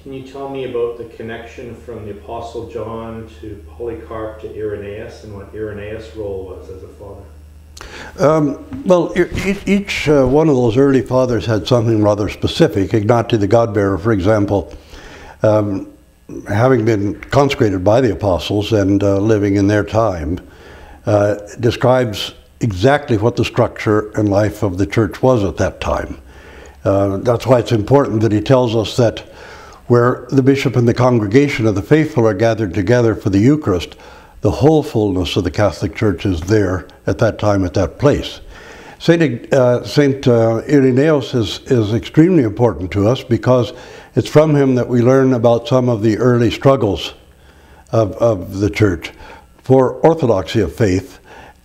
Can you tell me about the connection from the Apostle John to Polycarp to Irenaeus, and what Irenaeus' role was as a father? Well, each one of those early fathers had something rather specific. Ignatius the God-bearer, for example, having been consecrated by the apostles and living in their time, describes exactly what the structure and life of the church was at that time. That's why it's important that he tells us that where the bishop and the congregation of the faithful are gathered together for the Eucharist, the whole fullness of the Catholic Church is there at that time, at that place. Saint Irenaeus is extremely important to us because it's from him that we learn about some of the early struggles of the Church for orthodoxy of faith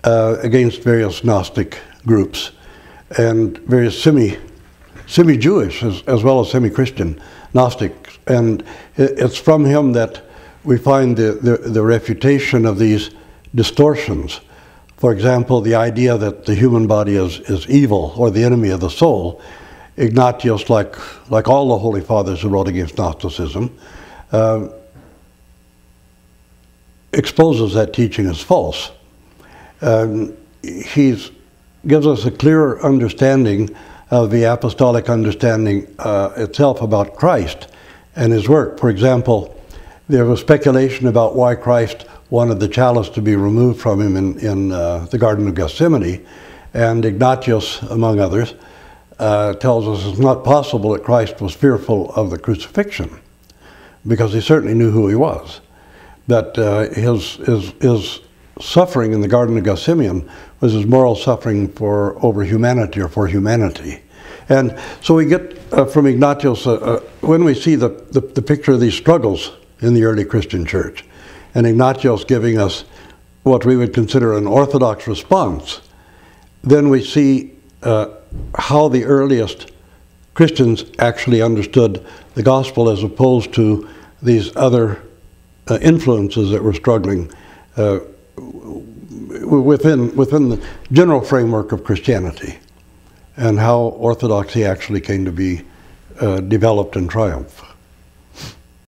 against various Gnostic groups and various semi-Jewish as well as semi-Christian Gnostics. And it's from him that we find the refutation of these distortions. For example, the idea that the human body is evil or the enemy of the soul. Ignatius, like all the Holy Fathers who wrote against Gnosticism, exposes that teaching as false. He gives us a clearer understanding of the apostolic understanding itself about Christ and his work. For example, there was speculation about why Christ wanted the chalice to be removed from him in the Garden of Gethsemane, and Ignatius, among others, tells us it's not possible that Christ was fearful of the crucifixion, because he certainly knew who he was. That his suffering in the Garden of Gethsemane was his moral suffering over humanity or for humanity. And so we get from Ignatius, when we see the picture of these struggles in the early Christian church, and Ignatius giving us what we would consider an orthodox response, then we see how the earliest Christians actually understood the gospel as opposed to these other influences that were struggling within the general framework of Christianity, and how orthodoxy actually came to be developed and triumph.